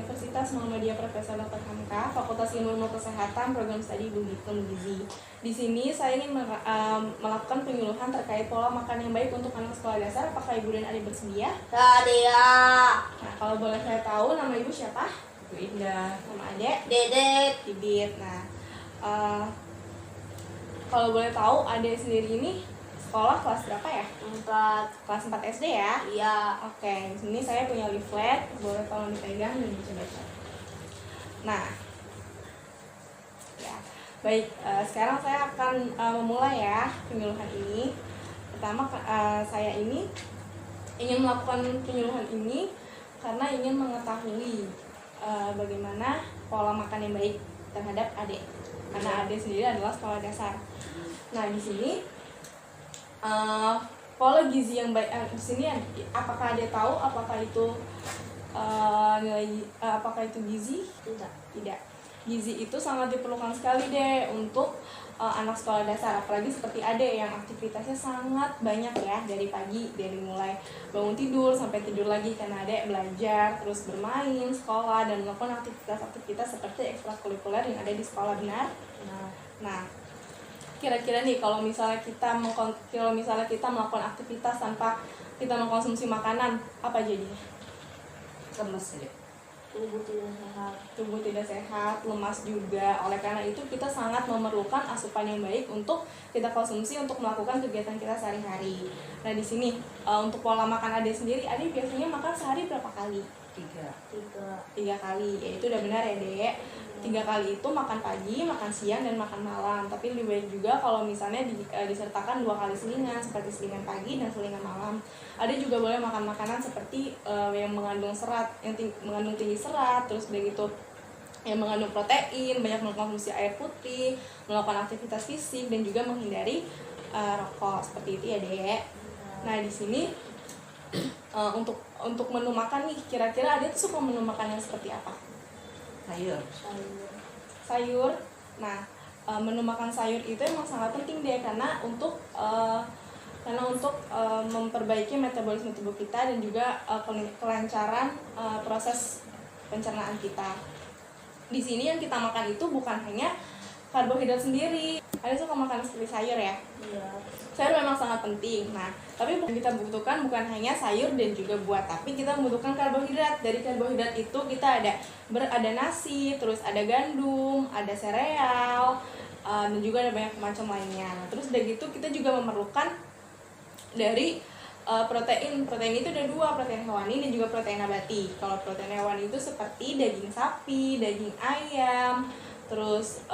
Universitas Muhammadiyah Profesor Dr. Hamka, Fakultas Ilmu Kesehatan, Program Studi Gizi. Di sini saya ingin melakukan penyuluhan terkait pola makan yang baik untuk anak sekolah dasar. Apakah Ibu dan Adik bersedia? Sadia. Nah, kalau boleh saya tahu, nama Ibu siapa? Bu Indah. Nama Adik? Dedek. Didit. Nah, kalau boleh tahu, Adik sendiri ini sekolah kelas berapa ya? 4. Kelas 4 SD ya? Iya. Oke, di sini saya punya leaflet, boleh tolong dipegang dan dibaca. Nah, ya, baik. Sekarang saya akan memulai ya penyuluhan ini. Pertama, saya ini ingin melakukan penyuluhan ini karena ingin mengetahui bagaimana pola makan yang baik terhadap adik. Karena adik sendiri adalah sekolah dasar. Nah, di sini pola gizi yang baik di sini, apakah Ade tahu apakah itu apakah itu gizi? Tidak. Gizi itu sangat diperlukan sekali deh untuk anak sekolah dasar, apalagi seperti Ade yang aktivitasnya sangat banyak ya, dari pagi, dari mulai bangun tidur sampai tidur lagi karena Ade belajar, terus bermain, sekolah, dan melakukan aktivitas seperti ekstrakurikuler yang ada di sekolah, benar? Nah, kira-kira nih kalau misalnya kita melakukan aktivitas tanpa kita mengkonsumsi makanan, apa jadinya? Lemes ya. Tubuh tidak sehat, lemas juga. Oleh karena itu kita sangat memerlukan asupan yang baik untuk kita konsumsi untuk melakukan kegiatan kita sehari-hari. Nah, di sini untuk pola makan Ade sendiri, Ade biasanya makan sehari berapa kali? 3 kali. Ya, itu udah benar ya, Dek. 3 kali itu makan pagi, makan siang, dan makan malam. Tapi lebih baik juga kalau misalnya disertakan 2 kali selingan, seperti selingan pagi dan selingan malam. Ada juga boleh makan makanan seperti yang mengandung serat, yang mengandung tinggi serat, terus begitu yang mengandung protein, banyak mengkonsumsi air putih, melakukan aktivitas fisik, dan juga menghindari rokok. Seperti itu ya, Dek. Nah, di sini untuk menu makan nih, kira-kira Ade tuh suka menu makan yang seperti apa? Sayur. Nah, menu makan sayur itu emang sangat penting deh karena untuk memperbaiki metabolisme tubuh kita dan juga kelancaran proses pencernaan kita. Di sini yang kita makan itu bukan hanya karbohidrat sendiri. Ada suka makan seperti sayur ya? Iya. Sayur memang sangat penting. Nah, tapi yang kita butuhkan bukan hanya sayur dan juga buah, tapi kita membutuhkan karbohidrat. Dari karbohidrat itu kita ada nasi, terus ada gandum, ada sereal, dan juga ada banyak macam lainnya. Nah, terus dari itu kita juga memerlukan dari protein. Protein itu ada 2, protein hewani dan juga protein nabati. Kalau protein hewani itu seperti daging sapi, daging ayam, terus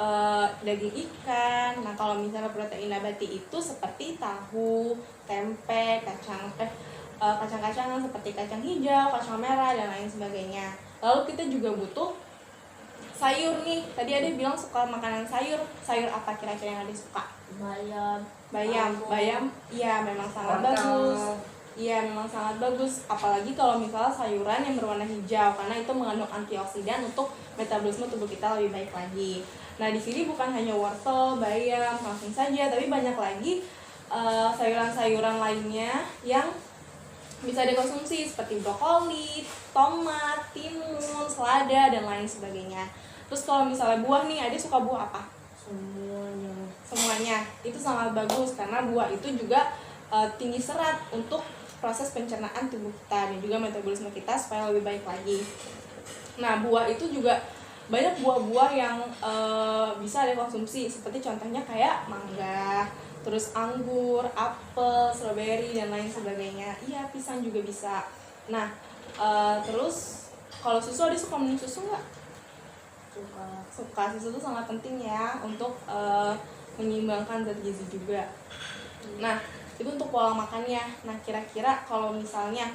daging ikan. Nah, kalau misalnya protein nabati itu seperti tahu, tempe, kacang-kacangan seperti kacang hijau, kacang merah, dan lain sebagainya. Lalu kita juga butuh sayur nih. Tadi Ade bilang suka makanan sayur. Sayur apa kira-kira yang Ade suka? Bayam. Iya, memang sangat bagus. Iya, memang sangat bagus. Apalagi kalau misalnya sayuran yang berwarna hijau, karena itu mengandung antioksidan untuk metabolisme tubuh kita lebih baik lagi. Nah, di sini bukan hanya wortel, bayam, langsung saja, tapi banyak lagi sayuran-sayuran lainnya yang bisa dikonsumsi seperti brokoli, tomat, timun, selada, dan lain sebagainya. Terus kalau misalnya buah nih, Ade suka buah apa? Semuanya. Itu sangat bagus karena buah itu juga tinggi serat untuk proses pencernaan tubuh kita dan juga metabolisme kita supaya lebih baik lagi. Nah, buah itu juga banyak buah-buah yang bisa dikonsumsi, seperti contohnya kayak mangga, terus anggur, apel, stroberi, dan lain sebagainya. Iya, pisang juga bisa. Nah, terus kalau susu, Ade suka minum susu nggak? Suka. Susu itu sangat penting ya untuk menyeimbangkan zat gizi juga. Nah, itu untuk pola makannya. Nah, kira-kira kalau misalnya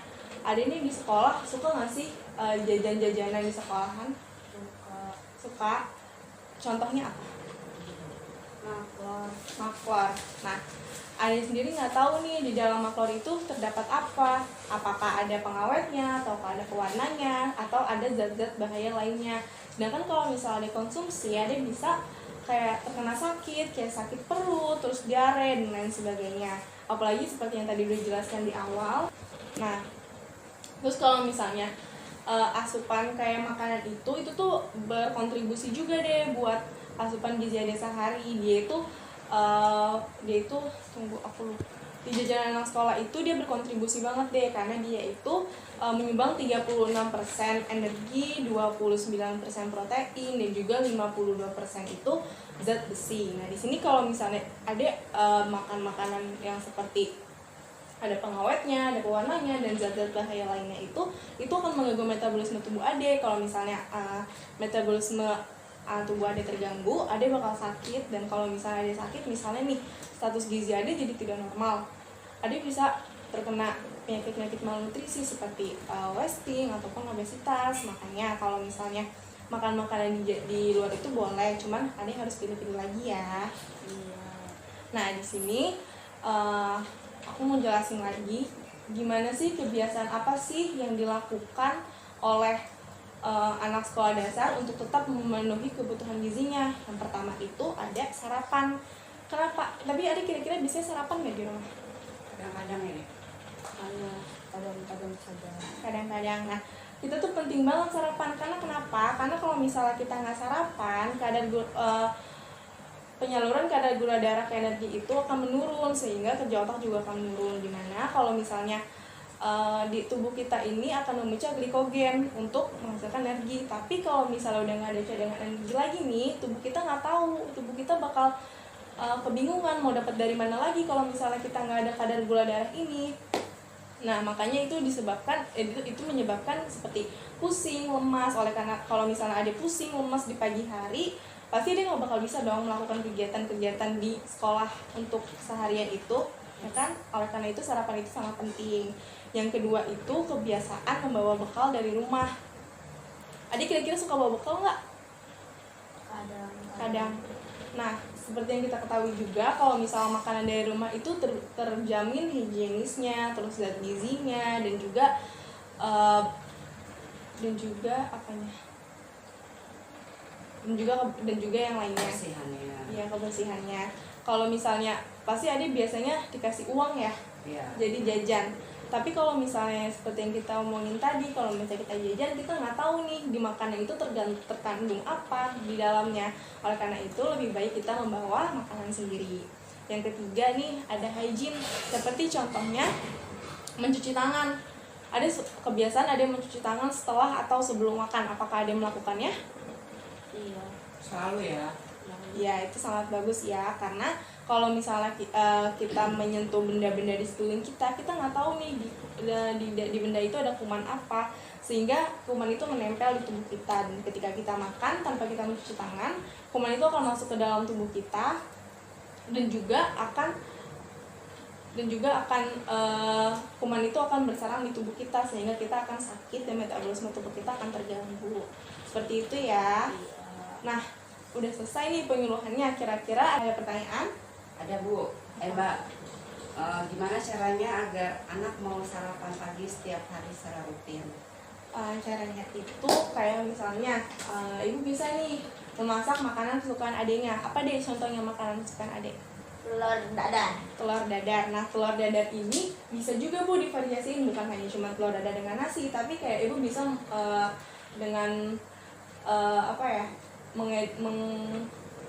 Ade nih di sekolah suka nggak sih jajan-jajanan di sekolahan? Suka. Contohnya apa? Maklor. Nah, Ade sendiri nggak tahu nih di dalam maklor itu terdapat apa? Apakah ada pengawetnya, atau ada pewarnanya, atau ada zat-zat bahaya lainnya. Sedangkan kalau misalnya dikonsumsi, Ade bisa kayak terkena sakit, kayak sakit perut, terus diare, dan lain sebagainya. Apalagi seperti yang tadi udah jelaskan di awal. Nah, terus kalau misalnya asupan kayak makanan itu tuh berkontribusi juga deh buat asupan gizi adik sehari. Dia itu tunggu aku lupa. Di jajanan anak sekolah itu dia berkontribusi banget deh, karena dia itu menyumbang 36% energi, 29% protein, dan juga 52% itu zat besi. Nah, di sini kalau misalnya ada makan makanan yang seperti ada pengawetnya, ada pewarnanya, dan zat-zat bahaya lainnya itu akan mengganggu metabolisme tubuh Ade. Kalau misalnya metabolisme tubuh Ade terganggu, Ade bakal sakit. Dan kalau misalnya Ade sakit, misalnya nih status gizi Ade jadi tidak normal, Ade bisa terkena penyakit-penyakit malnutrisi seperti wasting ataupun obesitas. Makanya kalau misalnya makan makanan di luar itu boleh, cuman Ade harus pilih-pilih lagi ya. Iya. Nah, di sini aku mau jelasin lagi gimana sih kebiasaan apa sih yang dilakukan oleh anak sekolah dasar untuk tetap memenuhi kebutuhan gizinya. Yang pertama itu ada sarapan. Kenapa? Tapi Ade kira-kira bisa sarapan nggak di rumah? Kadang-kadang ini. Kadang-kadang saja. Kadang-kadang. Nah, kita tuh penting banget sarapan. Karena kenapa? Karena kalau misalnya kita nggak sarapan, penyaluran kadar gula darah ke energi itu akan menurun, sehingga kerja otak juga akan menurun. Dimana kalau misalnya di tubuh kita ini akan memecah glikogen untuk menghasilkan energi. Tapi kalau misalnya udah nggak ada cadangan energi lagi nih, tubuh kita nggak tahu, tubuh kita bakal kebingungan mau dapat dari mana lagi kalau misalnya kita nggak ada kadar gula darah ini. Nah, makanya itu itu menyebabkan seperti pusing, lemas. Oleh karena kalau misalnya ada pusing, lemas di pagi hari, pasti dia nggak bakal bisa dong melakukan kegiatan-kegiatan di sekolah untuk seharian itu, ya kan? Oleh karena itu sarapan itu sangat penting. Yang kedua itu kebiasaan membawa bekal dari rumah. Adik kira-kira suka bawa bekal nggak? Kadang. Nah, seperti yang kita ketahui juga, kalau misalnya makanan dari rumah itu terjamin higienisnya, terus zat gizinya, dan juga yang lainnya. Kebersihannya. Iya, kebersihannya. Kalau misalnya pasti Ade biasanya dikasih uang ya. Iya. Jadi jajan. Tapi kalau misalnya seperti yang kita omongin tadi, kalau misalnya kita jajan, kita nggak tahu nih di makanan itu terkandung apa di dalamnya. Oleh karena itu lebih baik kita membawa makanan sendiri. Yang ketiga nih ada hygiene, seperti contohnya mencuci tangan. Ada kebiasaan ada yang mencuci tangan setelah atau sebelum makan. Apakah ada yang melakukannya? Iya. Selalu ya. Ya, itu sangat bagus ya, karena kalau misalnya kita menyentuh benda-benda di sekeliling kita nggak tahu nih di benda itu ada kuman apa, sehingga kuman itu menempel di tubuh kita. Dan ketika kita makan tanpa kita mencuci tangan, kuman itu akan masuk ke dalam tubuh kita dan juga akan kuman itu akan bersarang di tubuh kita, sehingga kita akan sakit dan metabolisme tubuh kita akan terganggu. Seperti itu ya. Nah, udah selesai nih penyuluhannya. Kira-kira ada pertanyaan? Ada Bu. Mbak, gimana caranya agar anak mau sarapan pagi setiap hari secara rutin? Caranya itu kayak misalnya ibu bisa nih memasak makanan kesukaan adiknya. Apa deh contohnya makanan kesukaan adik? Telur dadar. Telur dadar. Nah, telur dadar ini bisa juga Bu divariasiin, bukan hanya cuma telur dadar dengan nasi, tapi kayak ibu bisa dengan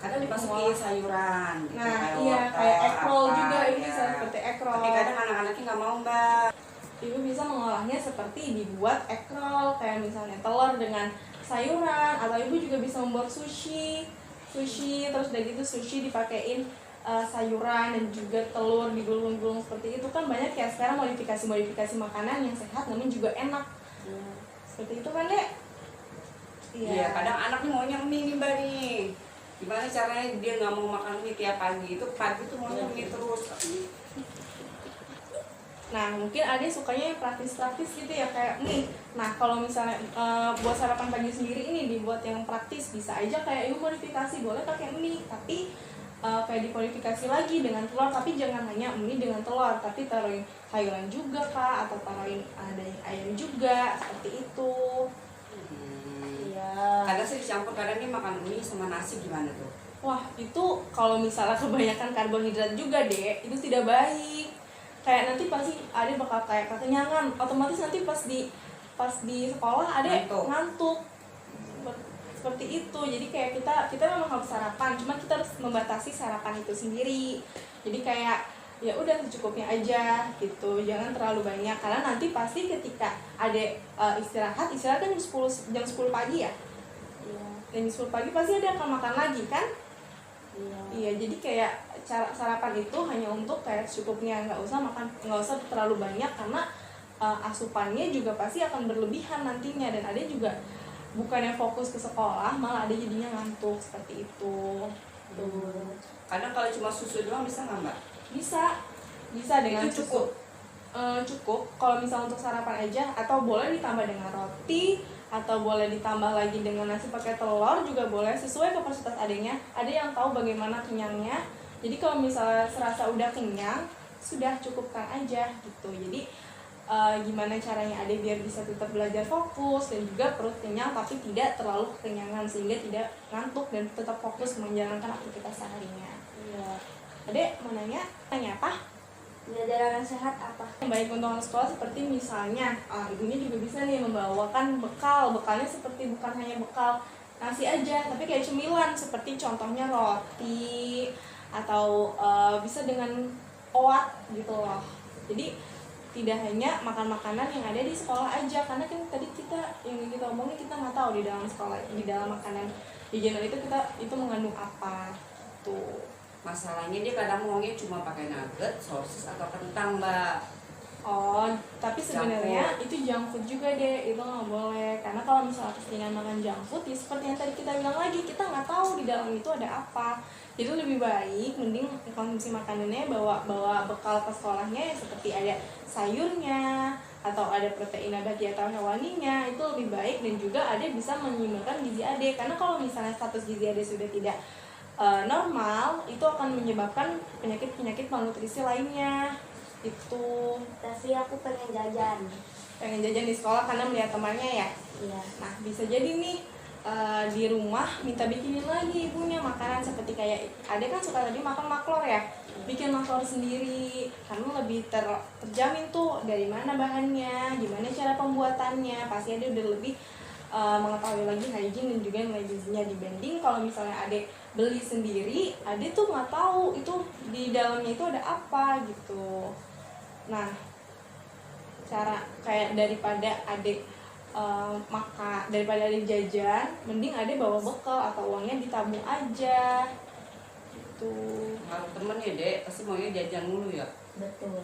Kadang dimasukin sayuran. Gitu, nah kayak iya, wortel, kayak egg roll apa, juga ibu ya. bisa seperti egg roll. Tapi kadang anak-anaknya nggak mau Mbak. Ibu bisa mengolahnya seperti dibuat egg roll, kayak misalnya telur dengan sayuran, atau ibu juga bisa membuat sushi, terus udah gitu sushi dipakein sayuran dan juga telur digulung-gulung seperti itu. Kan banyak ya sekarang modifikasi makanan yang sehat namun juga enak. Seperti itu kan, Dek? Iya, kadang anak nih maunya mie nih Mbak nih. Gimana caranya dia nggak mau makan mie tiap pagi? Itu pagi tuh maunya mie terus. Nah, mungkin ada sukanya yang praktis-praktis gitu ya, kayak mie. Nah, kalau misalnya buat sarapan pagi sendiri ini dibuat yang praktis, bisa aja kayak ibu modifikasi, boleh pakai mie, tapi kayak dimodifikasi lagi dengan telur, tapi jangan hanya mie dengan telur, tapi taruhin sayuran juga Kak, atau taruhin ayam juga, seperti itu. Kadang sih dicampur, kadang nih makan mie sama nasi, gimana tuh? Wah, itu kalau misalnya kebanyakan karbohidrat juga deh, itu tidak baik. Kayak nanti pasti ada bakal kayak kekenyangan, otomatis nanti pas pas di sekolah adek Ngantuk. ngantuk. Seperti itu. Jadi kayak kita memang harus sarapan, cuman kita harus membatasi sarapan itu sendiri. Jadi kayak ya udah secukupnya aja gitu, jangan terlalu banyak karena nanti pasti ketika adek istirahat kan jam 10 pagi ya. Iya. Dan jam 10 pagi pasti ada akan makan lagi kan? Iya. Iya, jadi kayak cara sarapan itu hanya untuk kayak secukupnya, nggak usah terlalu banyak karena asupannya juga pasti akan berlebihan nantinya, dan ada juga bukannya fokus ke sekolah malah ada jadinya ngantuk seperti itu. Tuh. Kadang kalau cuma susu doang bisa nggak mbak? Bisa dengan Itu cukup? cukup kalau misalnya untuk sarapan aja, atau boleh ditambah dengan roti, atau boleh ditambah lagi dengan nasi pakai telur juga boleh, sesuai kapasitas adanya. Ada yang tahu bagaimana kenyangnya, jadi kalau misalnya serasa udah kenyang sudah cukupkan aja gitu. Jadi gimana caranya adek biar bisa tetap belajar fokus dan juga perut kenyang tapi tidak terlalu kekenyangan sehingga tidak ngantuk dan tetap fokus menjalankan aktivitas seharinya. Iya. Adek mau nanya apa? Jajanan sehat apa? Yang baik untuk anak sekolah seperti misalnya ibunya juga bisa nih membawakan bekalnya seperti bukan hanya bekal nasi aja tapi kayak cemilan seperti contohnya roti atau bisa dengan oat gitu loh. Jadi tidak hanya makan makanan yang ada di sekolah aja, karena kan tadi kita omongin kita nggak tahu di dalam sekolah, di dalam makanan jajanan itu mengandung apa tuh. Masalahnya dia kadang maunya cuma pakai nugget, sosis atau kentang mbak. Oh, tapi sebenarnya itu junk food juga deh, itu nggak boleh. Karena kalau misalnya keseringan makan junk food, ya seperti yang tadi kita bilang lagi, kita nggak tahu di dalam itu ada apa. Jadi lebih baik mending konsumsi makanannya bawa bekal ke sekolahnya ya, seperti ada sayurnya atau ada protein nabati atau hewaninya, itu lebih baik dan juga ada bisa menyeimbangkan gizi ade. Karena kalau misalnya status gizi ade sudah tidak normal, itu akan menyebabkan penyakit malnutrisi lainnya. Itu Tapi aku pengen jajan. pengen jajan di sekolah karena melihat temannya ya. Iya. Nah bisa jadi nih di rumah minta bikinin lagi ibunya makanan seperti kayak adek kan suka tadi makan maklor ya, bikin maklor sendiri karena lebih terjamin tuh dari mana bahannya, gimana cara pembuatannya, pasti adek udah lebih mengetahui lagi hygiene dan juga nilai gizinya dibanding kalau misalnya adek beli sendiri, adek tuh nggak tahu itu di dalamnya itu ada apa gitu. Nah cara kayak daripada adek daripada adek jajan, mending adek bawa bekal atau uangnya ditabung aja gitu. Kalau temen ya dek, pasti maunya jajan mulu ya. Betul.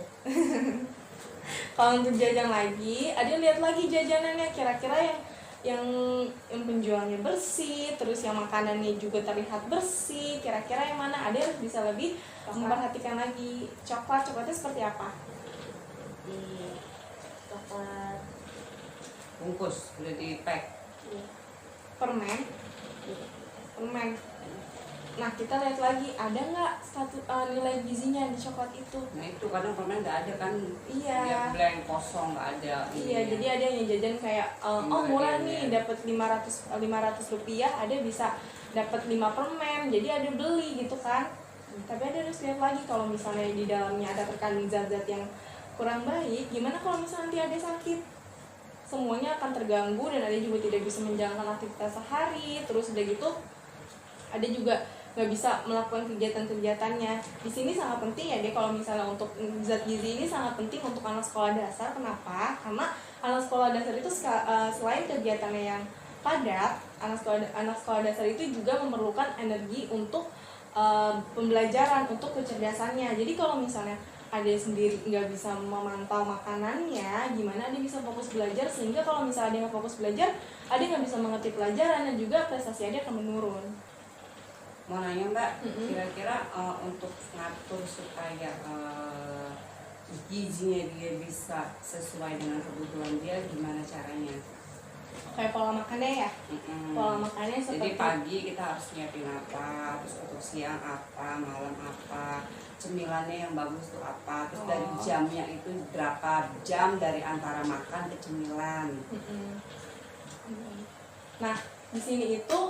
Kalau untuk jajan lagi, adek lihat lagi jajanannya kira-kira yang penjualnya bersih, terus yang makanannya juga terlihat bersih, kira-kira yang mana. Adek harus bisa lebih memperhatikan lagi. Coklatnya seperti apa? Di coklat. Bungkus, udah di pack. Iya. Permen. Nah kita lihat lagi ada nggak nilai gizinya di coklat itu. Nah itu kadang permen nggak ada kan. Iya. Ya, blank kosong nggak ada. Iya, jadi ada yang jajan kayak murah nih, dapat 500 rupiah, ada bisa dapat 5 permen, jadi ada beli gitu kan. Tapi ada harus lihat lagi kalau misalnya di dalamnya ada terkandung zat-zat yang kurang baik, gimana kalau misalnya nanti ada sakit? Semuanya akan terganggu dan ada juga tidak bisa menjalankan aktivitas sehari. Terus udah gitu ada juga nggak bisa melakukan kegiatan-kegiatannya. Di sini sangat penting ya deh kalau misalnya untuk zat gizi ini sangat penting untuk anak sekolah dasar. Kenapa? Karena anak sekolah dasar itu selain kegiatannya yang padat, anak sekolah dasar itu juga memerlukan energi untuk pembelajaran, untuk kecerdasannya. Jadi kalau misalnya ada sendiri nggak bisa memantau makanannya, gimana dia bisa fokus belajar? Sehingga kalau misalnya dia nggak fokus belajar, ada nggak bisa mengerti pelajaran dan juga prestasi dia akan menurun. Mau nanya mbak, kira-kira untuk ngatur supaya gizinya dia bisa sesuai dengan kebutuhan dia, gimana caranya? Kayak pola makannya ya? Pola makannya Jadi seperti pagi kita harus nyiapin apa, terus untuk siang apa, malam apa, cemilannya yang bagus tuh apa, terus dari jamnya itu berapa jam dari antara makan ke cemilan. Nah di sini itu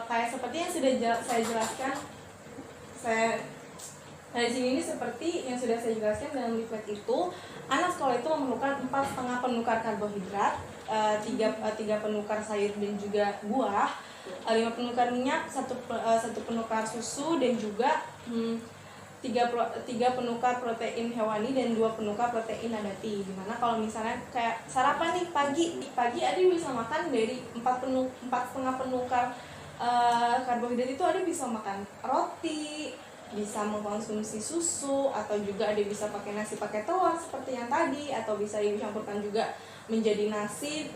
kayak seperti yang sudah saya jelaskan, Nah, di sini ini seperti yang sudah saya jelaskan dalam leaflet itu, anak sekolah itu memerlukan 4,5 penukar karbohidrat, 3 penukar sayur dan juga buah, 5 penukar minyak, 1 penukar susu, dan juga 3 penukar protein hewani dan 2 penukar protein nabati. Dimana kalau misalnya kayak sarapan nih pagi ada bisa makan dari 4,5 penukar karbohidrat itu, ada bisa makan roti, bisa mengkonsumsi susu, atau juga ada bisa pakai nasi pakai telur seperti yang tadi, atau bisa dicampurkan juga menjadi nasi,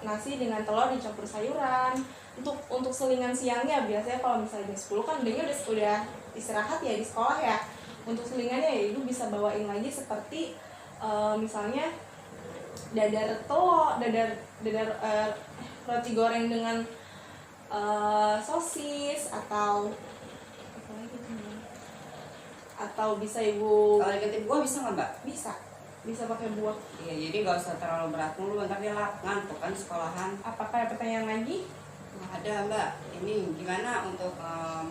nasi dengan telur dicampur sayuran. Untuk selingan siangnya biasanya kalau misalnya jam 10 kan dia udah istirahat ya di sekolah ya. Untuk selingannya ya ibu bisa bawain lagi seperti misalnya dadar telur, dadar roti goreng dengan sosis, atau bisa ibu Kalau ganti buah bisa nggak, Mbak? bisa pakai buah. Iya, jadi nggak usah terlalu berat mulu, ntar dia ngantuk kan sekolahan. Apakah ada pertanyaan lagi? Ada, Mbak. Ini gimana untuk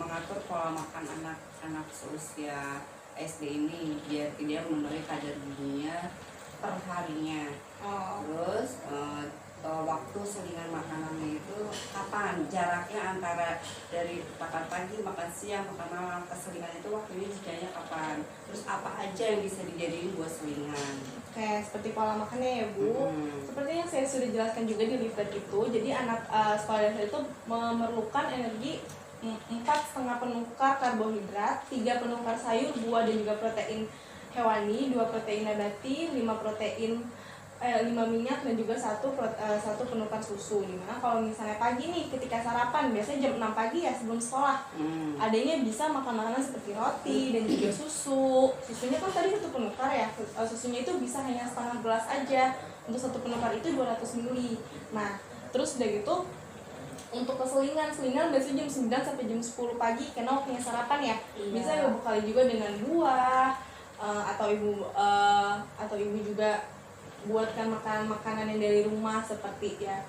mengatur pola makan anak-anak seusia SD ini biar tidak memenuhi kadar gizinya per harinya. Terus waktu selingan makanannya itu kapan, jaraknya antara dari makan pagi, makan siang, makan malam ke selingan itu waktunya jedanya kapan, terus apa aja yang bisa dijadiin buat selingan. Oke, seperti pola makannya ya Bu. Seperti yang saya sudah jelaskan juga di leaflet itu, jadi anak sekolah dasar itu memerlukan energi 4,5 penukar karbohidrat, 3 penukar sayur, buah dan juga protein hewani, 2 protein nabati, 5 minyak, dan juga 1 penukar susu. Dimana kalau misalnya pagi nih ketika sarapan, biasanya jam 6 pagi ya sebelum sekolah, adanya bisa makan makanan seperti roti dan juga susu. Susunya kan tadi 1 penukar ya, susunya itu bisa hanya setengah gelas aja. Untuk 1 penukar itu 200 ml. Nah, terus udah gitu untuk keselingan biasanya jam 9 sampai jam 10 pagi karena waktunya sarapan ya. Bisa ibu bekali juga dengan buah, atau ibu juga buatkan makanan yang dari rumah seperti ya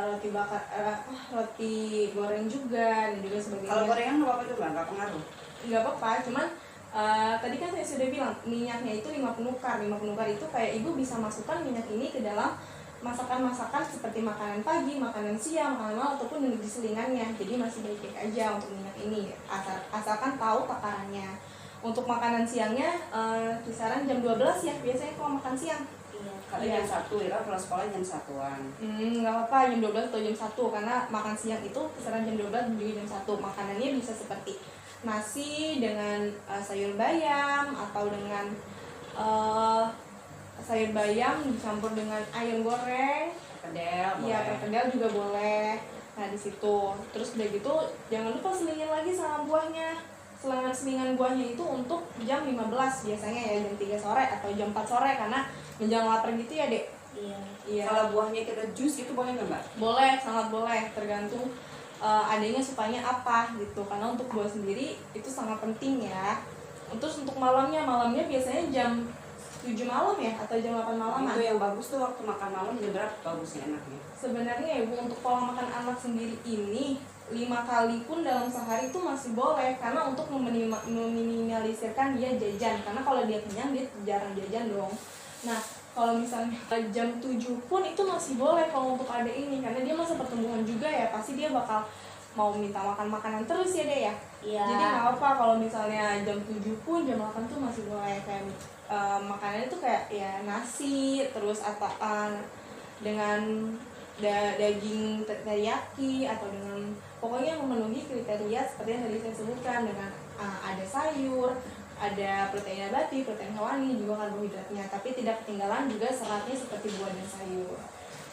roti bakar, roti goreng juga dan juga sebagainya. Kalau gorengan nggak apa-apa juga, nggak pengaruh? Nggak apa-apa, cuman tadi kan saya sudah bilang minyaknya itu 5 penukar. 5 penukar itu kayak ibu bisa masukkan minyak ini ke dalam masakan-masakan seperti makanan pagi, makanan siang, makanan malam, ataupun di selingannya. Jadi masih baik-baik aja untuk minyak ini, asalkan tahu takarannya. Untuk makanan siangnya kisaran jam 12 ya biasanya kalau makan siang. Kalau jam 1 ya, kalau sekolah jam 1-an. Nggak apa-apa jam 12 atau jam 1, karena makan siang itu kisaran jam 12 dan juga jam 1. Makanannya bisa seperti nasi dengan sayur bayam, atau dengan sayur bayam dicampur dengan ayam goreng, perkedel juga boleh. Nah di situ, terus udah gitu jangan lupa selingin lagi sama buahnya. Selingan buahnya itu untuk jam 15 biasanya ya, jam 3 sore atau jam 4 sore karena menjelang lapar gitu ya Dek. Iya. Kalau buahnya kita jus itu boleh nggak, Mbak? Boleh, sangat boleh, tergantung adanya supaya apa gitu. Karena untuk buah sendiri itu sangat penting ya. Terus untuk malamnya biasanya jam 7 malam ya atau jam 8 malam. Itu yang bagus tuh waktu makan malam jam berapa bagusnya enaknya? Sebenarnya ya Bu, untuk pola makan anak sendiri ini 5 kali pun dalam sehari itu masih boleh, karena untuk meminimalisirkan dia jajan, karena kalau dia kenyang dia jarang jajan dong. Nah kalau misalnya jam 7 pun itu masih boleh kalau untuk adek ini, karena dia masa pertumbuhan juga ya, pasti dia bakal mau minta makan makanan terus ya Dek ya. Jadi nggak apa kalau misalnya jam 7 pun jam 8 tuh masih boleh kayak makanannya tuh kayak ya nasi, terus apaan dengan daging teriyaki, atau dengan pokoknya memenuhi kriteria seperti yang tadi saya sebutkan, dengan ada sayur, ada protein nabati, protein hewani, juga karbohidratnya, tapi tidak ketinggalan juga seratnya seperti buah dan sayur.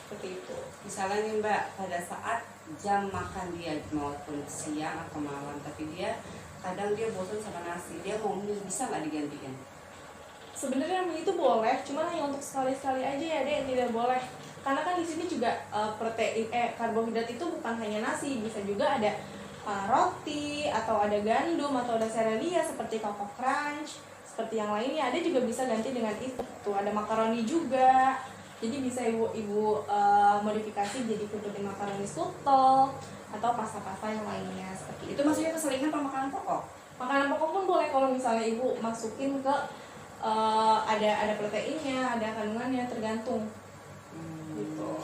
Seperti itu. Misalnya nih Mbak, pada saat jam makan dia maupun siang atau malam, tapi dia kadang dia bosan sama nasi, dia mau mie, bisa nggak digantikan? Sebenarnya mie itu boleh, cuman hanya untuk sekali-sekali aja ya Dek, tidak boleh. Karena kan di sini juga karbohidrat itu bukan hanya nasi, bisa juga ada roti, atau ada gandum, atau ada serealia seperti Coco Crunch, seperti yang lainnya. Ada juga bisa ganti dengan itu. Tuh ada makaroni juga. Jadi bisa ibu modifikasi jadi seperti makaroni skutel atau pasta-pasta yang lainnya seperti Itu maksudnya keselingan atau makanan pokok? Makanan pokok pun boleh kalau misalnya ibu masukin ke ada proteinnya, ada kandungannya, tergantung gitu.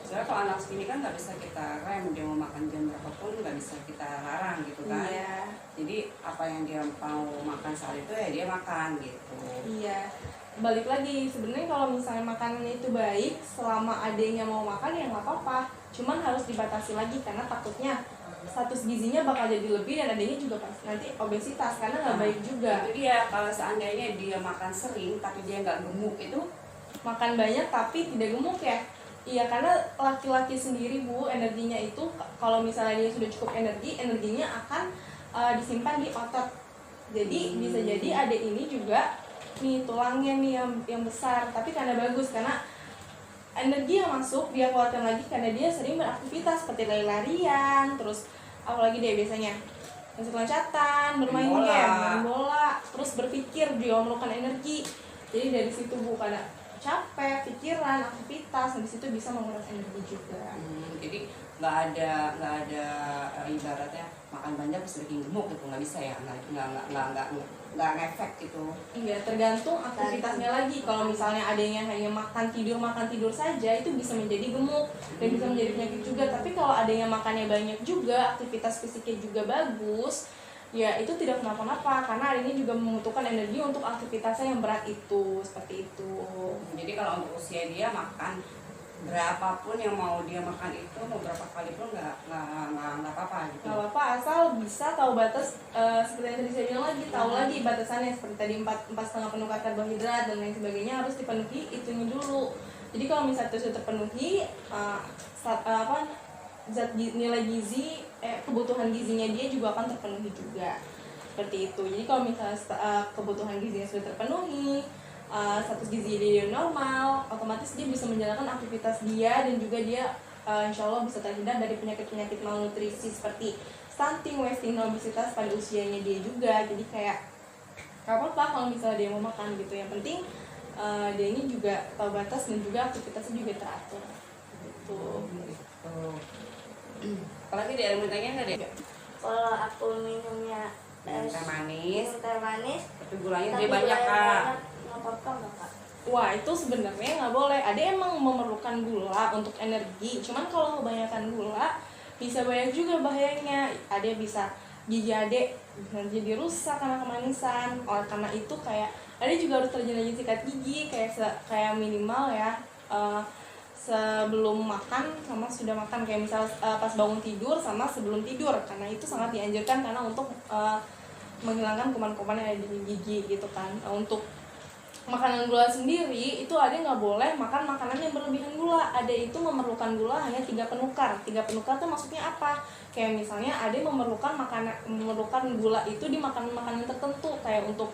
Soalnya kalau anak segini kan nggak bisa kita rem, dia mau makan jam berapapun nggak bisa kita larang gitu kan. Iya. Jadi apa yang dia mau makan saat itu ya dia makan gitu. Iya, balik lagi sebenarnya kalau misalnya makanannya itu baik, selama adanya mau makan ya nggak apa-apa. Cuman harus dibatasi lagi karena takutnya status gizinya bakal jadi lebih dan adanya juga pas nanti obesitas karena nggak baik juga. Itu dia, kalau seandainya dia makan sering tapi dia nggak gemuk itu Makan banyak tapi tidak gemuk ya. Iya, karena laki-laki sendiri Bu, energinya itu kalau misalnya dia sudah cukup energi, energinya akan disimpan di otot. Jadi bisa jadi adik ini juga nih tulangnya nih yang besar, tapi karena bagus karena energi yang masuk dia keluarkan lagi karena dia sering beraktivitas seperti lari-larian, terus apalagi dia biasanya loncat-loncatan, bermain Main bola. game, main bola, terus berpikir dia memerlukan energi. Jadi dari situ Bu, karena capek, pikiran, aktivitas, habis itu bisa menguras energi juga. jadi nggak ada ibaratnya makan banyak terus bikin gemuk gitu, nggak bisa ya, nggak ngefek gitu. Iya, tergantung aktivitasnya lagi. Kalau misalnya adanya hanya makan tidur saja, itu bisa menjadi gemuk dan bisa menjadi penyakit juga. Tapi kalau adanya makannya banyak juga, aktivitas fisiknya juga bagus, ya itu tidak kenapa-napa karena adanya juga membutuhkan energi untuk aktivitasnya yang berat itu, seperti itu. Jadi kalau untuk usia dia makan berapapun yang mau dia makan itu, mau berapa kali pun nggak apa-apa gitu. Gak apa-apa asal bisa tahu batas, seperti yang tadi saya bilang lagi, tahu lagi batasannya seperti tadi 4,5 penuh karbohidrat dan lain sebagainya harus dipenuhi itunya dulu. Jadi kalau misalnya itu sudah terpenuhi, nilai gizi, kebutuhan gizinya dia juga akan terpenuhi juga, seperti itu. Jadi kalau misalnya kebutuhan gizinya sudah terpenuhi, status gizi dia normal, otomatis dia bisa menjalankan aktivitas dia dan juga dia insya Allah bisa terhindar dari penyakit-penyakit malnutrisi seperti stunting, wasting, obesitas pada usianya dia juga. Jadi kayak gak apa-apa kalau misalnya dia mau makan gitu, yang penting dia ini juga tahu batas dan juga aktivitasnya juga teratur gitu. Apalagi di air mentahnya nggak deh? Kalau aku minumnya Teh manis, minum teh manis, tapi gulanya tapi dia banyak gulanya kak. banyak, nggak apa-apa nggak kak? Wah, itu sebenarnya nggak boleh. Ada emang memerlukan gula untuk energi. Cuman kalau kebanyakan gula bisa banyak juga bahayanya. Ada bisa gigi adek nanti jadi rusak karena kemanisan. Oleh karena itu kayak ada juga harus terjadi sikat gigi kayak minimal ya. Sebelum makan sama sudah makan, kayak misal pas bangun tidur sama sebelum tidur, karena itu sangat dianjurkan karena untuk menghilangkan kuman-kuman yang ada di gigi gitu kan. Untuk makanan gula sendiri itu ada nggak boleh makan makanan yang berlebihan gula. Ada itu memerlukan gula hanya 3 penukar. 3 penukar itu maksudnya apa? Kayak misalnya ada memerlukan gula itu di makanan-makanan tertentu, kayak untuk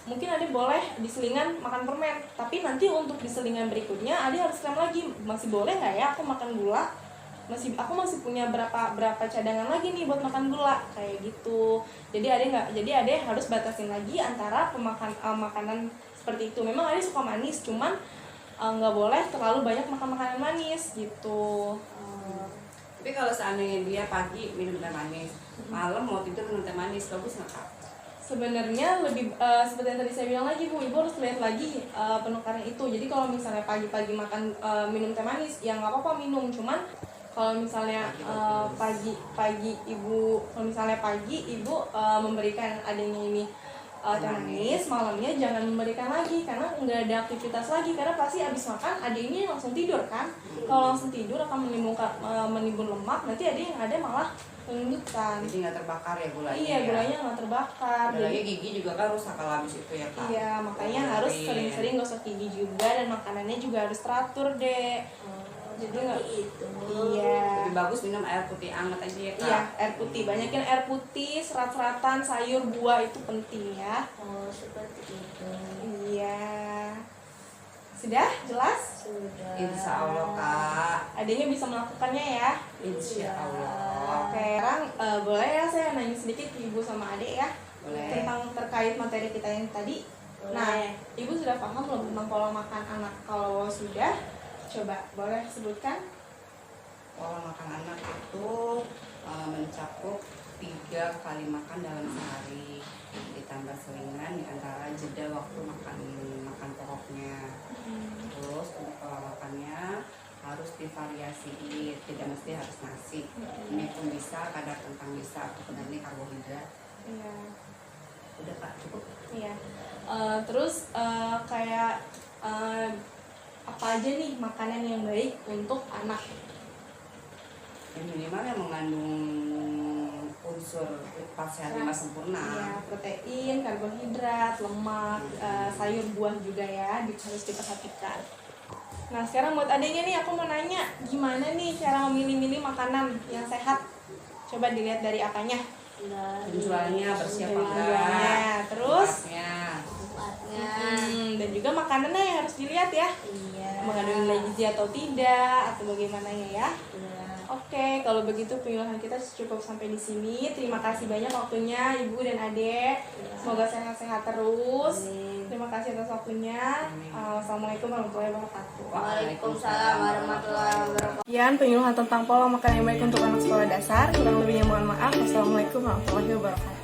mungkin ada boleh di selingan makan permen, tapi nanti untuk di selingan berikutnya ada harus rem lagi, masih boleh nggak ya aku makan gula, aku masih punya berapa cadangan lagi nih buat makan gula, kayak gitu. Jadi ada harus batasin lagi antara makanan seperti itu. Memang ada suka manis, cuman nggak boleh terlalu banyak makan makanan manis gitu. Tapi kalau seandainya dia pagi minum teh manis, malam mau tidur minum teh manis, bagus nggak kak? Sebenarnya lebih seperti yang tadi saya bilang lagi Bu, ibu harus lihat lagi penukaran itu. Jadi kalau misalnya pagi-pagi makan minum teh manis, ya nggak apa-apa minum. Cuman kalau misalnya pagi ibu memberikan adanya ini teh manis, malamnya jangan memberikan lagi karena nggak ada aktivitas lagi, karena pasti abis makan adik ini langsung tidur kan. Kalau langsung tidur akan menimbun lemak, nanti adik yang ada malah menundukkan. Jadi nggak terbakar ya gulanya? Iya, gulanya nggak terbakar. Jadi gigi juga kan rusak kalau habis itu ya kak? Iya, makanya harus sering-sering gosok gigi juga dan makanannya juga harus teratur deh. Jadi nggak itu. Iya. Lebih bagus minum air putih anget aja ya kak? Iya, air putih. Banyakin air putih, serat-seratan, sayur, buah itu penting ya. Oh, seperti itu. Iya. Sudah jelas? Sudah. Insya Allah kak. Adanya bisa melakukannya ya. Insya Allah. Oke, sekarang boleh ya saya nanya sedikit ke ibu sama adik ya. Boleh. Tentang terkait materi kita yang tadi. Boleh. Nah, ibu sudah paham belum tentang pola makan anak? Kalau sudah, coba boleh sebutkan. Pola makan anak itu mencakup 3 kali makan dalam sehari, ditambah selingan di antara jeda waktu makan pokoknya. Terus untuk pola makannya harus divariasiin, tidak mesti harus nasi. Ini pun bisa, kadar kentang bisa, ataupun ini karbohidrat. Iya. Udah Kak, cukup. Iya. Terus kayak apa aja nih makanan yang baik untuk anak? Yang minimal yang mengandung unsur sehat 5 sempurna. Iya, protein, karbohidrat, lemak, sayur buah juga ya harus diperhatikan. Nah sekarang buat adanya nih aku mau nanya, gimana nih cara memilih-milih makanan yang sehat? Coba dilihat dari apanya? Penjualnya bersih apa enggak? Penjualnya, terus Tempatnya. dan juga makanannya yang harus dilihat ya, Iya. mengandung nilai gizi atau tidak, atau bagaimana ya? Iya. Oke, kalau begitu penyuluhan kita cukup sampai di sini. Terima kasih banyak waktunya Ibu dan Adek. Semoga sehat-sehat terus. Amin. Terima kasih atas waktunya. Assalamualaikum warahmatullahi wabarakatuh. Waalaikumsalam warahmatullahi wabarakatuh. Sekian penyuluhan tentang pola makan yang baik untuk anak sekolah dasar. Kurang lebihnya mohon maaf. Wassalamualaikum warahmatullahi wabarakatuh.